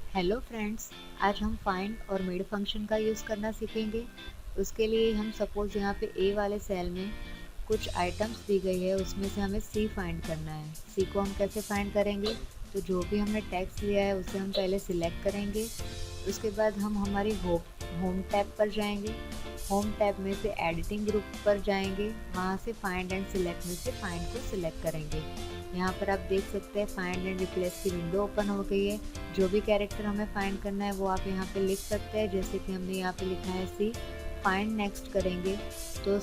Hello friends, आज हम find और मेड फंक्शन का यूज़ करना सीखेंगे। उसके लिए हम सपोज़ यहाँ पे ए वाले सेल में कुछ आइटम्स दी गई है, उसमें से हमें सी फाइंड करना है। सी को हम कैसे फाइंड करेंगे? तो जो भी हमने टेक्स्ट लिया है उसे हम पहले सिलेक्ट करेंगे। उसके बाद हम हमारी होम टैब पर जाएंगे। होम टैब में से एडिटिंग ग्रुप पर जाएंगे, वहाँ से फाइंड एंड सिलेक्ट में से फाइंड को सिलेक्ट करेंगे। यहाँ पर आप देख सकते हैं फाइंड एंड रिप्लेस की विंडो ओपन हो गई है। जो भी कैरेक्टर हमें फाइंड करना है वो आप यहाँ पे लिख सकते हैं, जैसे कि हमने यहाँ पे लिखा है सी। फाइंड नेक्स्ट करेंगे तो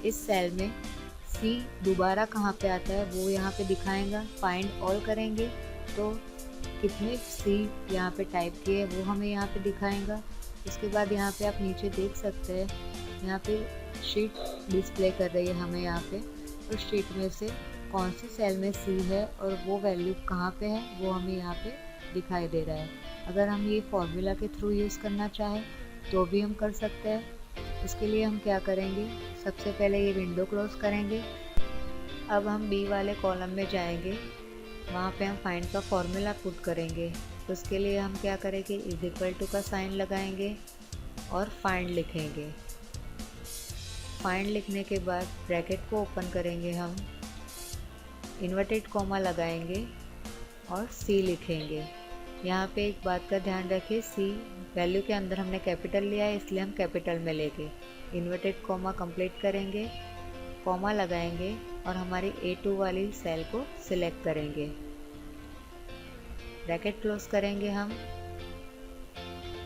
इस सेल में सी दोबारा कहाँ पे आता है वो यहाँ पे दिखाएगा। फाइंड ऑल करेंगे तो कितने सी यहाँ पे टाइप किए वो हमें यहाँ पे दिखाएगा। उसके बाद यहाँ पे आप नीचे देख सकते हैं, यहाँ पे शीट डिस्प्ले कर रही है हमें यहाँ पे। उस शीट में से कौन सी सेल में सी है और वो वैल्यू कहाँ पे है वो हमें यहाँ पे दिखाई दे रहा है। अगर हम ये फॉर्मूला के थ्रू यूज़ करना चाहें तो भी हम कर सकते हैं। इसके लिए हम क्या करेंगे, सबसे पहले ये विंडो क्लोज करेंगे। अब हम बी वाले कॉलम में जाएंगे, वहाँ पे हम फाइंड का फॉर्मूला पुट करेंगे। उसके लिए हम क्या करेंगे, इज इक्वल टू का साइन लगाएंगे और फाइंड लिखेंगे। फाइंड लिखने के बाद ब्रैकेट को ओपन करेंगे, हम इन्वर्टेड कॉमा लगाएंगे और सी लिखेंगे। यहाँ पे एक बात का ध्यान रखें, सी वैल्यू के अंदर हमने कैपिटल लिया है इसलिए हम कैपिटल में लेंगे। इन्वर्टेड कॉमा कंप्लीट करेंगे, कॉमा लगाएंगे और हमारी A2 वाली सेल को सिलेक्ट करेंगे। ब्रैकेट क्लोज करेंगे हम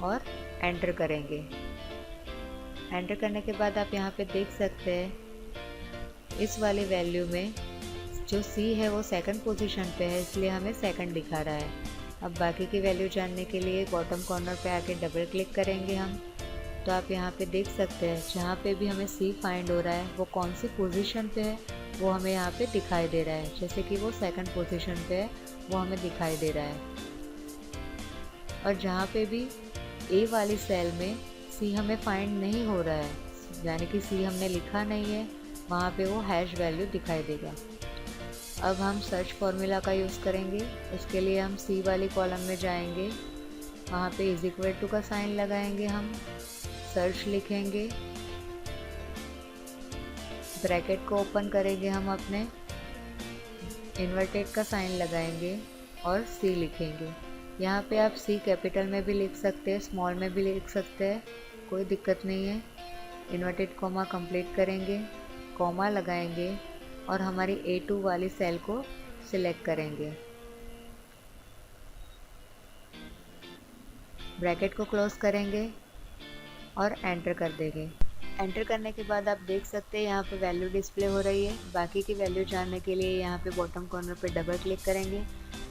और एंटर करेंगे। एंटर करने के बाद आप यहाँ पे देख सकते हैं इस वाली वैल्यू में जो सी है वो सेकंड पोजीशन पे है, इसलिए हमें सेकंड दिखा रहा है। अब बाकी की वैल्यू जानने के लिए बॉटम कॉर्नर पे आके डबल क्लिक करेंगे हम, तो आप यहाँ पे देख सकते हैं जहाँ पे भी हमें सी फाइंड हो रहा है वो कौन सी पोजीशन पे है वो हमें यहाँ पे दिखाई दे रहा है। जैसे कि वो सेकंड पोजीशन पे है वो हमें दिखाई दे रहा है। और जहाँ पे भी ए वाली सेल में सी हमें फाइंड नहीं हो रहा है, यानी कि सी हमने लिखा नहीं है, वहाँ पे वो हैश वैल्यू दिखाई देगा। अब हम सर्च फॉर्मूला का यूज़ करेंगे। उसके लिए हम सी वाली कॉलम में जाएंगे, वहाँ पे इज इक्वल टू का साइन लगाएंगे, हम सर्च लिखेंगे, ब्रैकेट को ओपन करेंगे, हम अपने इन्वर्टेड का साइन लगाएंगे और सी लिखेंगे। यहाँ पे आप सी कैपिटल में भी लिख सकते हैं, स्मॉल में भी लिख सकते हैं, कोई दिक्कत नहीं है। इन्वर्टेड कॉमा कंप्लीट करेंगे, कॉमा लगाएंगे और हमारी A2 वाली सेल को सिलेक्ट करेंगे। ब्रैकेट को क्लोज करेंगे और एंटर कर देंगे। एंटर करने के बाद आप देख सकते हैं यहाँ पे वैल्यू डिस्प्ले हो रही है। बाकी की वैल्यू जानने के लिए यहाँ पे बॉटम कॉर्नर पे डबल क्लिक करेंगे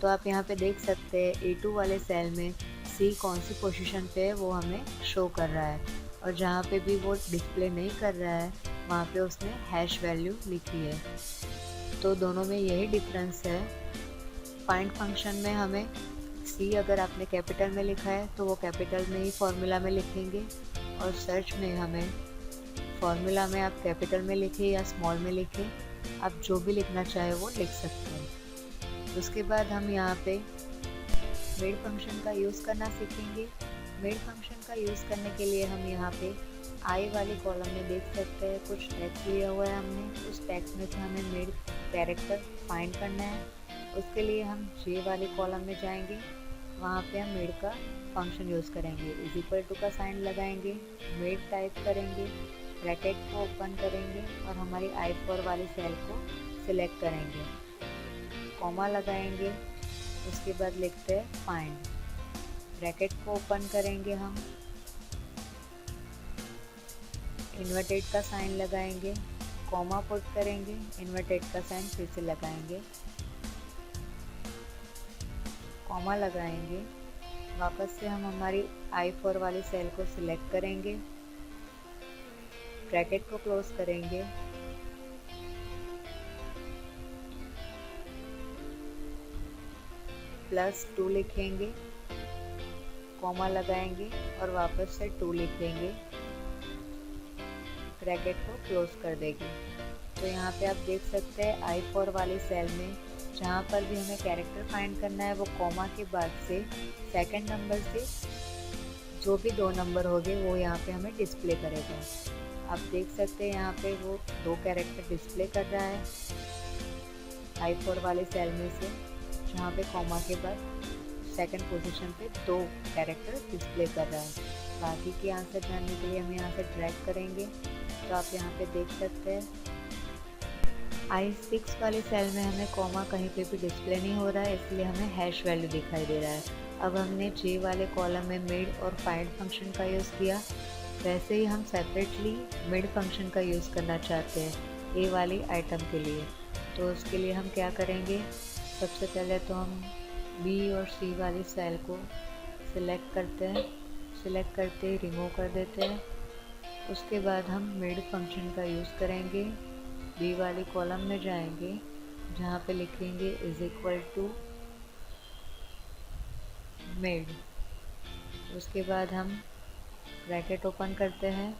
तो आप यहाँ पे देख सकते हैं A2 वाले सेल में सी कौन सी पोजीशन पे है वो हमें शो कर रहा है, और जहाँ पे भी वो डिस्प्ले नहीं कर रहा है वहाँ पे उसने हैश वैल्यू लिखी है। तो दोनों में यही डिफरेंस है। फाइंड फंक्शन में हमें सी अगर आपने कैपिटल में लिखा है तो वो कैपिटल में ही फॉर्मूला में लिखेंगे, और सर्च में हमें फॉर्मूला में आप कैपिटल में लिखें या स्मॉल में लिखें, आप जो भी लिखना चाहे वो लिख सकते हैं। उसके बाद हम यहाँ पे मेड फंक्शन का यूज़ करना सीखेंगे। मेड फंक्शन का यूज़ करने के लिए हम यहाँ पे आई वाली कॉलम में देख सकते हैं कुछ टेक्स्ट लिया हुआ है हमने। उस टेक्स्ट में से हमें मेड कैरेक्टर फाइंड करना है। उसके लिए हम जे वाली कॉलम में जाएंगे, वहाँ पे हम मेड का फंक्शन यूज़ करेंगे। इज इक्वल टू का साइन लगाएंगे, मेड टाइप करेंगे, ब्रैकेट को ओपन करेंगे और हमारी I4 वाली सेल को सिलेक्ट करेंगे, कॉमा लगाएंगे। उसके बाद लिखते हैं फाइंड, ब्रैकेट को ओपन करेंगे, हम इन्वर्टेड का साइन लगाएंगे, कॉमा पुट करेंगे, इन्वर्टेड का साइन फिर से लगाएंगे, कॉमा लगाएंगे। वापस से हम हमारी I4 वाली सेल को सिलेक्ट करेंगे, ब्रैकेट को क्लोज करेंगे, +2 लिखेंगे, कॉमा लगाएंगे और वापस से 2 लिखेंगे, ब्रैकेट को क्लोज कर देंगे। तो यहाँ पे आप देख सकते हैं I4 वाली सेल में जहाँ पर भी हमें कैरेक्टर फाइंड करना है वो कॉमा के बाद से सेकंड नंबर से जो भी 2 नंबर होंगे वो यहाँ पे हमें डिस्प्ले करेगा। आप देख सकते हैं यहाँ पे वो 2 कैरेक्टर डिस्प्ले कर रहा है I4 वाले सेल में से, जहाँ पे कॉमा के बाद सेकंड पोजीशन पे 2 कैरेक्टर डिस्प्ले कर रहा है। बाकी के आंसर जानने के लिए हम यहाँ से ड्रैग करेंगे तो आप यहाँ पे देख सकते हैं I6 वाले सेल में हमें कॉमा कहीं पे भी डिस्प्ले नहीं हो रहा है, इसलिए हमें हैश वैल्यू दिखाई दे रहा है। अब हमने J वाले कॉलम में मिड और फाइंड फंक्शन का यूज़ किया, वैसे ही हम सेपरेटली मिड फंक्शन का यूज़ करना चाहते हैं A वाली आइटम के लिए। तो उसके लिए हम क्या करेंगे, सबसे पहले तो हम B और C वाली सेल को सिलेक्ट करते हैं, सिलेक्ट करते ही रिमूव कर देते हैं। उसके बाद हम मिड फंक्शन का यूज़ करेंगे, बी वाली कॉलम में जाएंगे जहाँ पे लिखेंगे इज इक्वल टू मिड। उसके बाद हम ब्रैकेट ओपन करते हैं,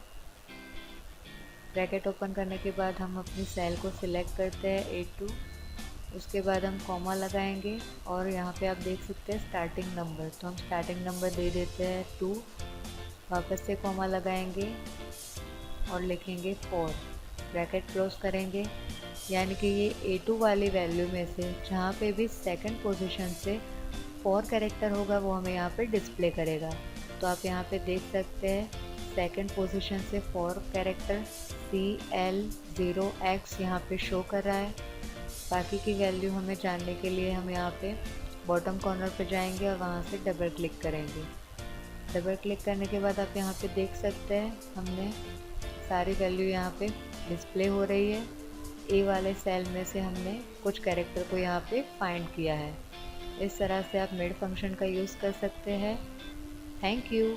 ब्रैकेट ओपन करने के बाद हम अपनी सेल को सिलेक्ट करते हैं A2। उसके बाद हम कॉमा लगाएंगे और यहाँ पे आप देख सकते हैं स्टार्टिंग नंबर, तो हम स्टार्टिंग नंबर दे देते हैं 2। वापस से कॉमा लगाएंगे और लिखेंगे 4, ब्रैकेट क्लोज करेंगे। यानी कि ये A2 वाली वैल्यू में से जहाँ पे भी सेकंड पोजीशन से 4 कैरेक्टर होगा वो हमें यहाँ पे डिस्प्ले करेगा। तो आप यहाँ पे देख सकते हैं सेकंड पोजीशन से 4 कैरेक्टर CL0X यहाँ पे शो कर रहा है। बाकी की वैल्यू हमें जानने के लिए हम यहाँ पे बॉटम कॉर्नर पे जाएंगे और वहाँ से डबल क्लिक करेंगे। डबल क्लिक करने के बाद आप यहाँ पे देख सकते हैं हमने सारी वैल्यू यहाँ पे डिस्प्ले हो रही है। ए वाले सेल में से हमने कुछ कैरेक्टर को यहाँ पे फाइंड किया है। इस तरह से आप मिड फंक्शन का यूज़ कर सकते हैं। Thank you.